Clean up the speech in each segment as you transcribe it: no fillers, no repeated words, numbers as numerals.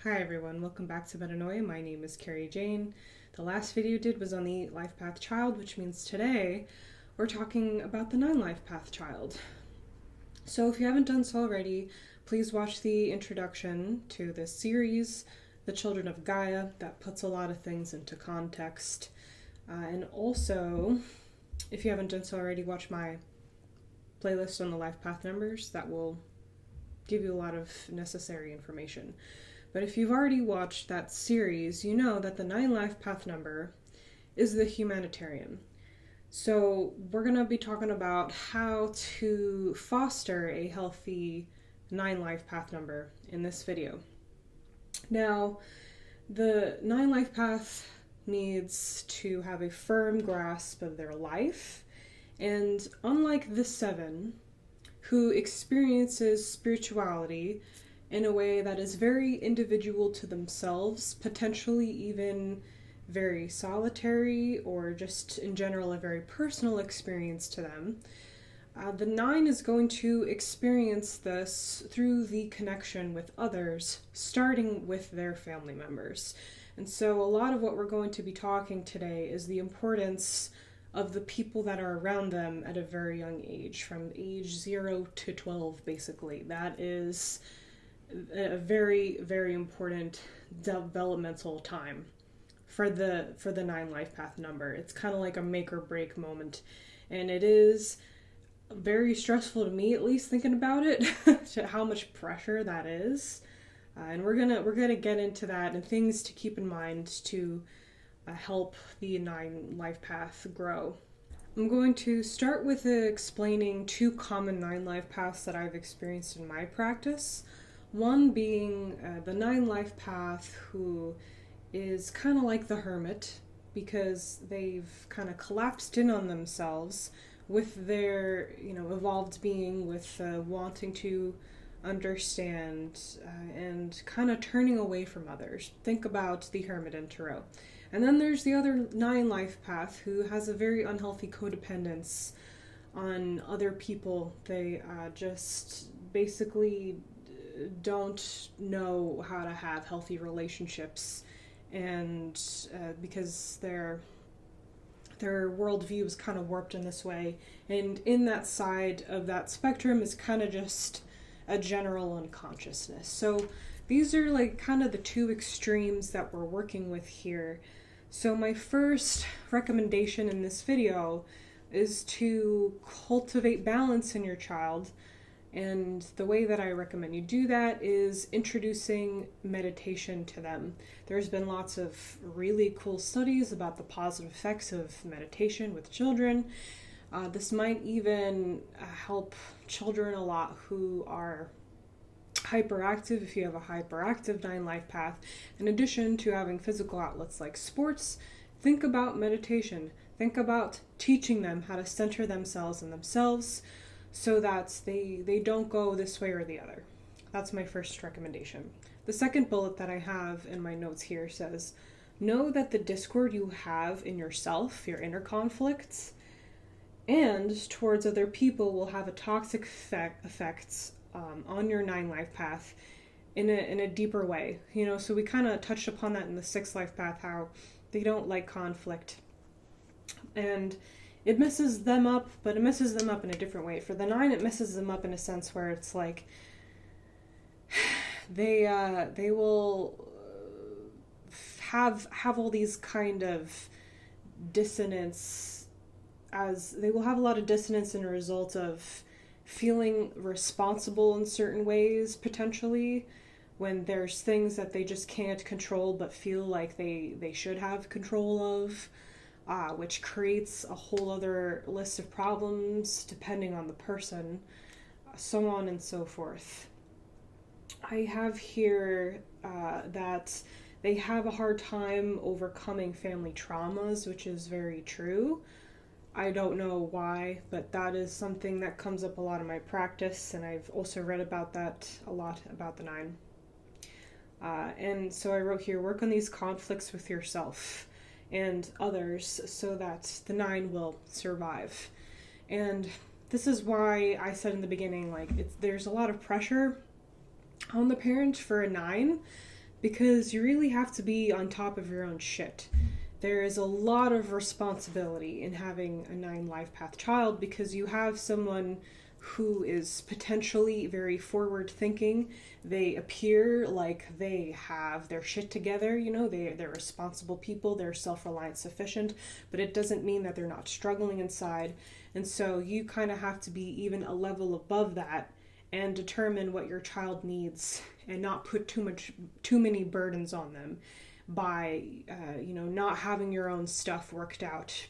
Hi everyone, welcome back to Metanoia. My name is Carrie Jane. The last video I did was on the life path child, which means today we're talking about the 9 life path child. So if you haven't done so already, please watch the introduction to this series, The Children of Gaia, that puts a lot of things into context. And also, if you haven't done so already, watch my playlist on the life path numbers. That will give you a lot of necessary information. But if you've already watched that series, you know that the 9 life path number is the humanitarian. So we're going to be talking about how to foster a healthy 9 life path number in this video. Now, the 9 life path needs to have a firm grasp of their life, and unlike the 7, who experiences spirituality in a way that is very individual to themselves, potentially even very solitary, or just in general a very personal experience to them, the 9 is going to experience this through the connection with others, starting with their family members. And so a lot of what we're going to be talking today is the importance of the people that are around them at a very young age, from age 0 to 12 basically. That is a very, very important developmental time for the 9 life path number. It's kind of like a make or break moment, and it is very stressful to me, at least thinking about it, how much pressure that is. And we're gonna get into that and things to keep in mind to help the 9 life path grow. I'm going to start with explaining 2 common 9 life paths that I've experienced in my practice. One being the 9 life path who is kind of like the hermit, because they've kind of collapsed in on themselves with their, evolved being, with wanting to understand and kind of turning away from others. Think about the hermit in Tarot. And then there's the other 9 life path who has a very unhealthy codependence on other people. They just basically don't know how to have healthy relationships, and because their worldview is kind of warped in this way, and in that side of that spectrum is kind of just a general unconsciousness. So these are like kind of the 2 extremes that we're working with here. So my first recommendation in this video is to cultivate balance in your child. And the way that I recommend you do that is introducing meditation to them. There's been lots of really cool studies about the positive effects of meditation with children. This might even help children a lot who are hyperactive, if you have a hyperactive 9 life path. In addition to having physical outlets like sports, think about meditation. Think about teaching them how to center themselves in themselves, so that they don't go this way or the other. That's my first recommendation. The second bullet that I have in my notes here says, know that the discord you have in yourself, your inner conflicts, and towards other people will have a toxic effects on your 9 life path in a deeper way. So we kind of touched upon that in the 6 life path, how they don't like conflict. And it messes them up, but it messes them up in a different way. For the 9, it messes them up in a sense where it's like they will have all these kind of dissonance, as they will have a lot of dissonance in a result of feeling responsible in certain ways, potentially, when there's things that they just can't control but feel like they should have control of. Which creates a whole other list of problems depending on the person, so on and so forth. I have here that they have a hard time overcoming family traumas, which is very true. I don't know why, but that is something that comes up a lot in my practice, and I've also read about that a lot, about the 9. And so I wrote here, work on these conflicts with yourself and others so that the 9 will survive. And this is why I said in the beginning, there's a lot of pressure on the parent for a 9 because you really have to be on top of your own shit. There is a lot of responsibility in having a 9 life path child, because you have someone who is potentially very forward thinking. They appear like they have their shit together, they're responsible people, they're self-reliant, sufficient, but it doesn't mean that they're not struggling inside. And so you kind of have to be even a level above that and determine what your child needs and not put too many burdens on them by not having your own stuff worked out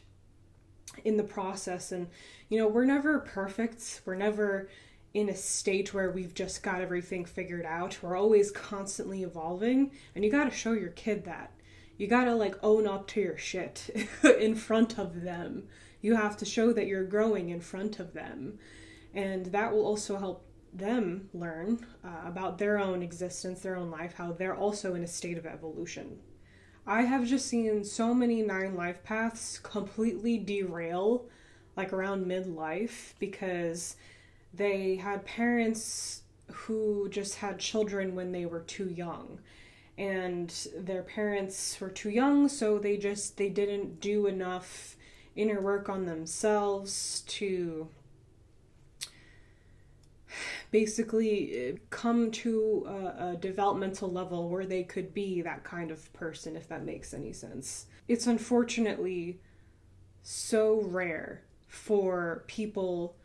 in the process. And we're never perfect. We're never in a state where we've just got everything figured out. We're always constantly evolving, and you got to show your kid that. You got to own up to your shit in front of them. You have to show that you're growing in front of them, and that will also help them learn about their own existence, their own life, how they're also in a state of evolution. I have just seen so many 9 life paths completely derail around midlife because they had parents who just had children when they were too young, and their parents were too young, so they didn't do enough inner work on themselves to basically come to a developmental level where they could be that kind of person, if that makes any sense. It's unfortunately so rare for people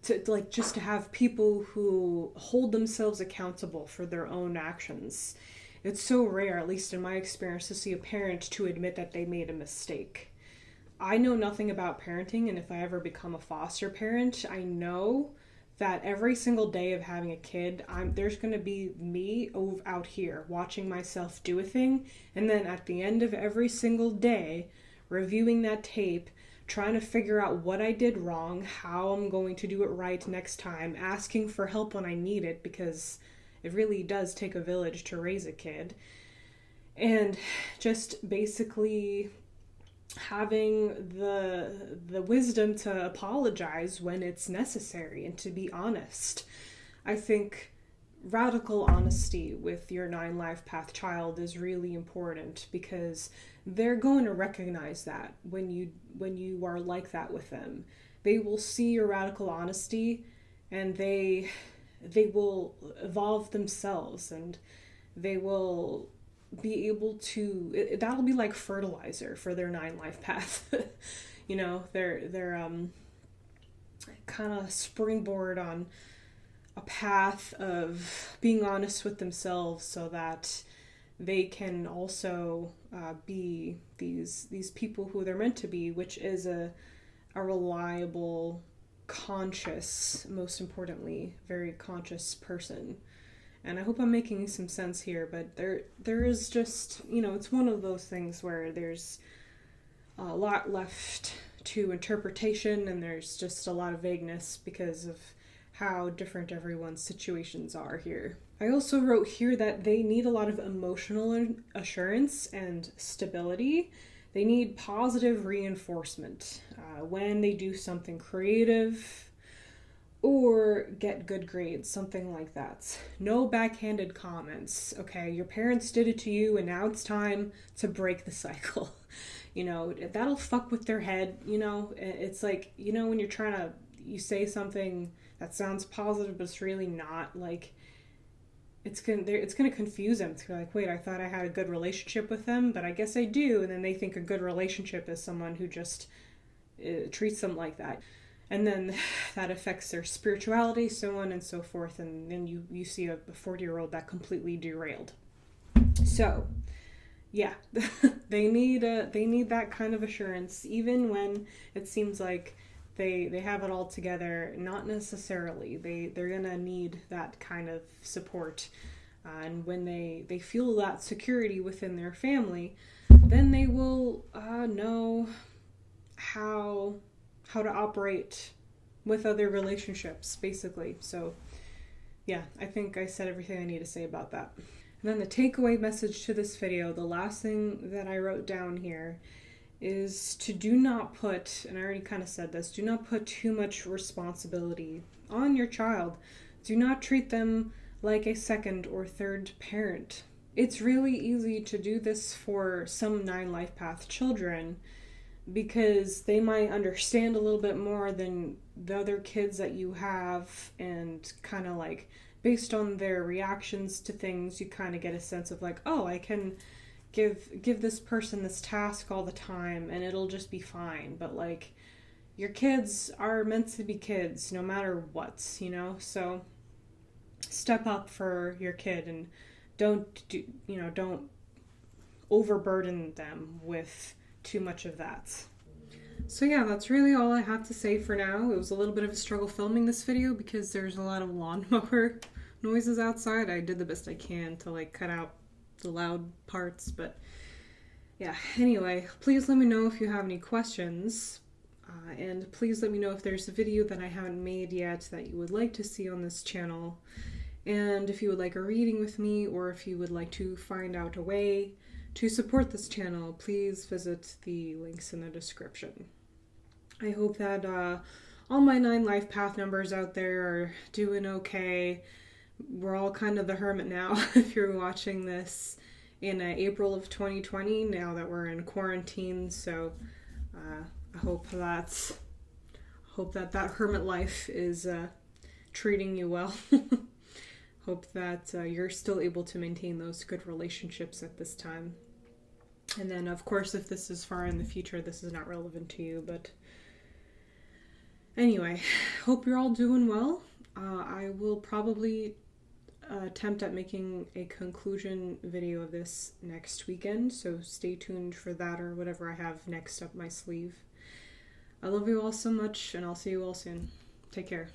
to just to have people who hold themselves accountable for their own actions. It's so rare, at least in my experience, to see a parent to admit that they made a mistake. I know nothing about parenting, and if I ever become a foster parent, I know that every single day of having a kid, there's going to be me out here watching myself do a thing, and then at the end of every single day, reviewing that tape, trying to figure out what I did wrong, how I'm going to do it right next time, asking for help when I need it, because it really does take a village to raise a kid, and just basically having the wisdom to apologize when it's necessary and to be honest. I think radical honesty with your 9 life path child is really important, because they're going to recognize that when you are like that with them. They will see your radical honesty, and they will evolve themselves, and they will be able to, that'll be like fertilizer for their 9 life path. They're kind of springboard on a path of being honest with themselves, so that they can also be these people who they're meant to be, which is a reliable, conscious, most importantly, very conscious person. And I hope I'm making some sense here, but there is just, it's one of those things where there's a lot left to interpretation, and there's just a lot of vagueness because of how different everyone's situations are here. I also wrote here that they need a lot of emotional assurance and stability. They need positive reinforcement when they do something creative or get good grades, something like that. No backhanded comments, okay? Your parents did it to you, and now it's time to break the cycle. That'll fuck with their head, It's like, when you say something that sounds positive, but it's really not, it's gonna confuse them. It's like, wait, I thought I had a good relationship with them, but I guess I do. And then they think a good relationship is someone who just treats them like that. And then that affects their spirituality, so on and so forth. And then you see a 40-year-old that completely derailed. So, yeah, they need that kind of assurance, even when it seems like they have it all together. Not necessarily. They're gonna need that kind of support. And when they feel that security within their family, then they will know how to operate with other relationships, basically. So, yeah, I think I said everything I need to say about that. And then the takeaway message to this video, the last thing that I wrote down here, is to do not put, and I already kind of said this, do not put too much responsibility on your child. Do not treat them like a second or third parent. it's really easy to do this for some 9 life path children because they might understand a little bit more than the other kids that you have, and kind of like based on their reactions to things you kind of get a sense of like, oh, I can give this person this task all the time and it'll just be fine. But like, your kids are meant to be kids no matter what, so step up for your kid and don't overburden them with too much of that. So yeah, that's really all I have to say for now. It was a little bit of a struggle filming this video because there's a lot of lawnmower noises outside. I did the best I can to like cut out the loud parts, but yeah, anyway, please let me know if you have any questions, and please let me know if there's a video that I haven't made yet that you would like to see on this channel, and if you would like a reading with me, or if you would like to find out a way to support this channel, please visit the links in the description. I hope that all my 9 life path numbers out there are doing okay. We're all kind of the hermit now if you're watching this in April of 2020, now that we're in quarantine, so I hope that hermit life is treating you well. Hope that you're still able to maintain those good relationships at this time. And then, of course, if this is far in the future, this is not relevant to you. But anyway, hope you're all doing well. I will probably attempt at making a conclusion video of this next weekend, so stay tuned for that or whatever I have next up my sleeve. I love you all so much, and I'll see you all soon. Take care.